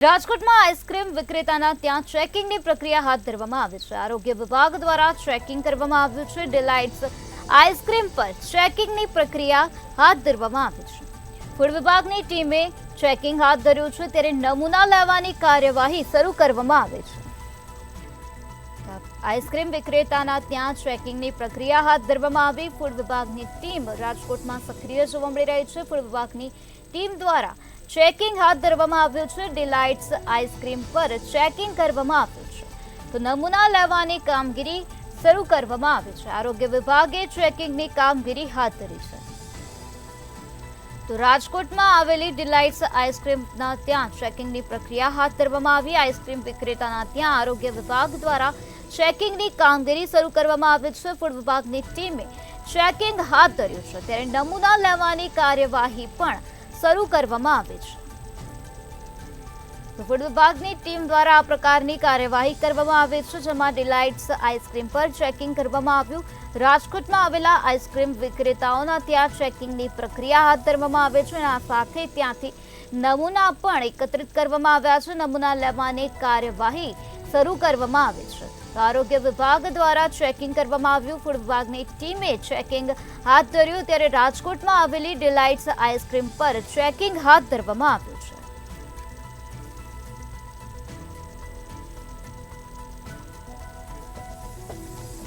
રાજકોટમાં આઈસ્ક્રીમ વિક્રેતાના ત્યાં ચેકિંગની પ્રક્રિયા હાથ ધરવામાં આવી છે। આરોગ્ય વિભાગ દ્વારા ચેકિંગ કરવામાં આવ્યું છે। ડિલાઇટ્સ આઈસ્ક્રીમ પર ચેકિંગની પ્રક્રિયા હાથ ધરવામાં આવી છે। ફૂડ વિભાગની ટીમે ચેકિંગ હાથ ધર્યું છે ત્યારે નમૂના લેવાની કાર્યવાહી શરૂ કરવામાં આવી છે। આઈસ્ક્રીમ વિક્રેતાના ત્યાં ચેકિંગની પ્રક્રિયા હાથ ધરવામાં આવી। ફૂડ વિભાગની ટીમ રાજકોટમાં સક્રિય જોવા મળી રહી છે। ફૂડ વિભાગની ટીમ દ્વારા ચેકિંગ હાથ ધરવામાં આવ્યું છે। ડિલાઇટ્સ આઈસ્ક્રીમ પર ચેકિંગ કરવામાં આવ્યું છે તો નમૂના લેવાની કામગીરી શરૂ કરવામાં આવી છે। આરોગ્ય વિભાગે ચેકિંગની કામગીરી હાથ ધરી છે। તો રાજકોટમાં આવેલી ડિલાઇટ્સ આઈસ્ક્રીમના ત્યાં ચેકિંગની પ્રક્રિયા હાથ ધરવામાં આવી। આઈસ્ક્રીમ વિક્રેતાના ત્યાં આરોગ્ય વિભાગ દ્વારા ચેકિંગની કામગીરી શરૂ કરવામાં આવી છે। ફૂડ વિભાગની ટીમે ચેકિંગ હાથ ધર્યું છે ત્યારે નમૂના લેવાની કાર્યવાહી પણ શરૂ કરવામાં આવી છે। ફૂડ વિભાગની ટીમ દ્વારા આ પ્રકારની કાર્યવાહી કરવામાં આવી છે જેમાં ડિલાઇટ્સ આઈસ્ક્રીમ પર ચેકિંગ કરવામાં આવ્યું। રાજકોટમાં આવેલા આઈસ્ક્રીમ વિક્રેતાઓના ત્યાં ચેકિંગની પ્રક્રિયા હાથ ધરવામાં આવે છે અને આ સાથે ત્યાંથી નમૂના પણ એકત્રિત કરવામાં આવ્યા છે। નમૂના લેવાની કાર્યવાહી શરૂ કરવામાં આવી છે। આરોગ્ય વિભાગ દ્વારા ચેકિંગ કરવામાં આવ્યું। ફૂડ વિભાગની ટીમે ચેકિંગ હાથ ધર્યું ત્યારે રાજકોટમાં આવેલી ડિલાઇટ્સ આઈસ્ક્રીમ પર ચેકિંગ હાથ ધરવામાં આવ્યું છે।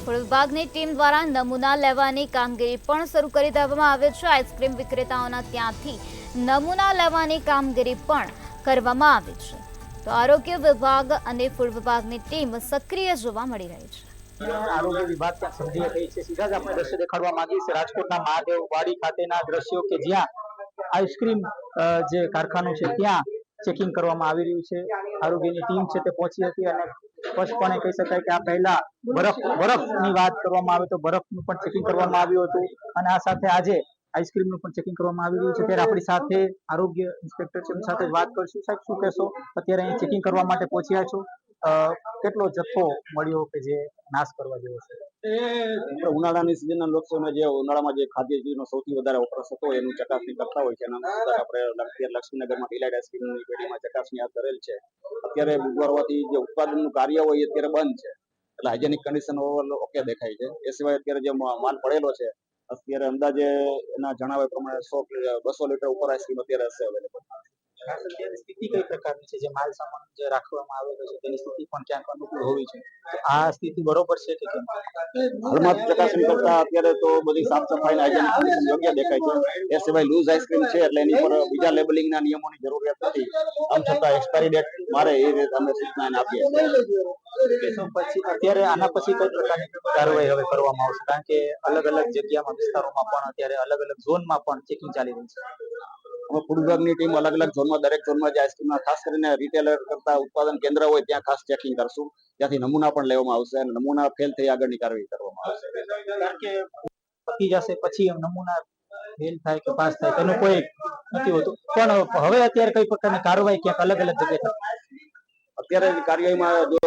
ફૂડ વિભાગની ટીમ દ્વારા નમૂના લેવાની કામગીરી પણ શરૂ કરી દેવામાં આવે છે। આઈસ્ક્રીમ વિક્રેતાઓના ત્યાંથી નમૂના લેવાની કામગીરી પણ કરવામાં આવી છે। તો આરોગ્ય વિભાગ અને ફૂડ વિભાગની ટીમ સક્રિય જોવા મળી રહી છે। આરોગ્ય વિભાગ ત્યાં સક્રિય થઈ છે। સીધા જ આપણે દ્રશ્ય દેખાડવા માંગીએ છીએ રાજકોટના મહાદેવ વાડી ખાતેના દ્રશ્યો કે જ્યાં આઈસ્ક્રીમ જે કારખાનું છે ત્યાં ચેકિંગ કરવામાં આવી રહ્યું છે। આરોગ્યની ટીમ છે તે પહોંચી હતી અને સ્પષ્ટપણે કહી શકાય કે આ પહેલા બરફની વાત કરવામાં આવે તો બરફનું પણ ચેકિંગ કરવામાં આવ્યું હતું અને આ સાથે આજે આઈસ્ક્રીમનું પણ ચેકિંગ કરવામાં આવી રહ્યું છે। ત્યારે આપણી સાથે આરોગ્ય ઇન્સ્પેક્ટર છે એમની સાથે વાત કરશું। સાહેબ, શું કહેશો? અત્યારે અહીં ચેકિંગ કરવા માટે પહોંચ્યા છો, કેટલો જથ્થો મળ્યો કે જે નાશ કરવા જેવો છે? ઉનાળાની સિઝનના લોકોમાં જે ઉનાળામાં જે ખાદ્ય ચીજનો સૌથી વધારે વપરાશ થતો હોય એનું ચકાસણી કરતા હોય છે। એના અનુસાર આપણે અત્યારે લક્ષ્મીનગરમાં ડિલાઇટ આઈસ્ક્રીમની પેઢીમાં ચકાસણી હાથ ધરેલ છે। અત્યારે બુધવાર હોવાથી જે ઉત્પાદનનું કાર્ય હોય એ અત્યારે બંધ છે, એટલે હાઇજેનિક કન્ડિશન ઓકે દેખાય છે। એ સિવાય અત્યારે જે માલ પડેલો છે અત્યારે અંદાજે એના જણાવ્યા પ્રમાણે 100-200 લીટર ઉપર આઈસ્ક્રીમ અત્યારે હશે અવેલેબલ। સ્થિતિ કઈ પ્રકારની છે? જે માલ સામાન જે રાખવામાં આવેલો છે તેની સ્થિતિ પણ ક્યાંક અનુકૂળ હોવી છે, આ સ્થિતિ બરોબર છે કે કેમ? હાલમાં ચકાસણી કરતા અત્યારે તો બધી સાફ સફાઈ હાઇજેનિક કન્ડિશન યોગ્ય દેખાય છે। એ સિવાય લૂઝ આઈસ્ક્રીમ છે એટલે એની પર બીજા લેબલિંગના નિયમોની જરૂરિયાત નથી। આમ છતાં એક્સપાયરી ડેટ મારે એ રીતે અમે સૂચના આપીએ છીએ। પછી અત્યારે આના પછી કઈ પ્રકારની કાર્યવાહી હવે કરવામાં આવશે? કારણ કે અલગ અલગ જગ્યામાં વિસ્તારોમાં પણ અત્યારે અલગ અલગ ઝોનમાં પણ ચેકિંગ ચાલી રહ્યું છે। અમે ફૂડ વિભાગની ટીમ અલગ અલગ ઝોનમાં દરેક ઝોનમાં જે આઈસ્ક્રીમના ખાસ કરીને રિટેલર કરતા ઉત્પાદન કેન્દ્ર હોય ત્યાં ખાસ ચેકિંગ કરશું। ત્યાંથી નમૂના પણ લેવામાં આવશે અને નમૂના ફેલ થઈ આગળની કાર્યવાહી કરવામાં આવશે। કારણ કે પતી જશે પછી નમૂના ફેલ થાય કે પાસ થાય તેનું કોઈ નથી હોતું, પણ હવે અત્યારે કઈ પ્રકારની કાર્યવાહી ક્યાંક અલગ અલગ જગ્યાએ અત્યારે કાર્યવાહીમાં જો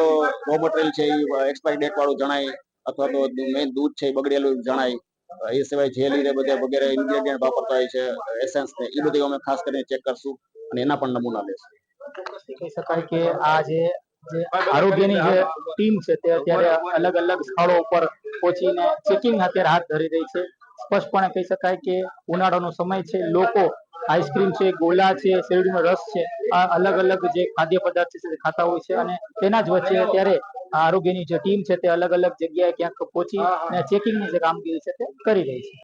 રો મટીરિયલ છે એ એક્સપાયરી ડેટ વાળું જણાય અથવા તો મેઇન દૂધ છે એ બગડેલું જણાય, એ સિવાય જેલી વગેરે ઇન્ગ્રેડિયન્ટ વાપરતા હોય છે એસેન્સ ને એ બધું અમે ખાસ કરીને ચેક કરશું અને એના પણ નમૂના લેશું। કહી શકાય કે આ જે આરોગ્યની જે ટીમ છે તે અત્યારે અલગ અલગ સ્થળો ઉપર પહોંચીને ચેકિંગ અત્યારે હાથ ધરી રહી છે। સ્પષ્ટપણે કહી શકાય કે ઉનાળાનો સમય છે, લોકો આઈસ્ક્રીમ છે, ગોલા છે, શેરડીનો રસ છે, આ અલગ અલગ જે ખાદ્ય પદાર્થ છે તે ખાતા હોય છે અને તેના જ વચ્ચે અત્યારે આરોગ્યની જે ટીમ છે તે અલગ અલગ જગ્યાએ ક્યાંક પહોંચી અને ચેકિંગની જે કામગીરી છે તે કરી રહી છે।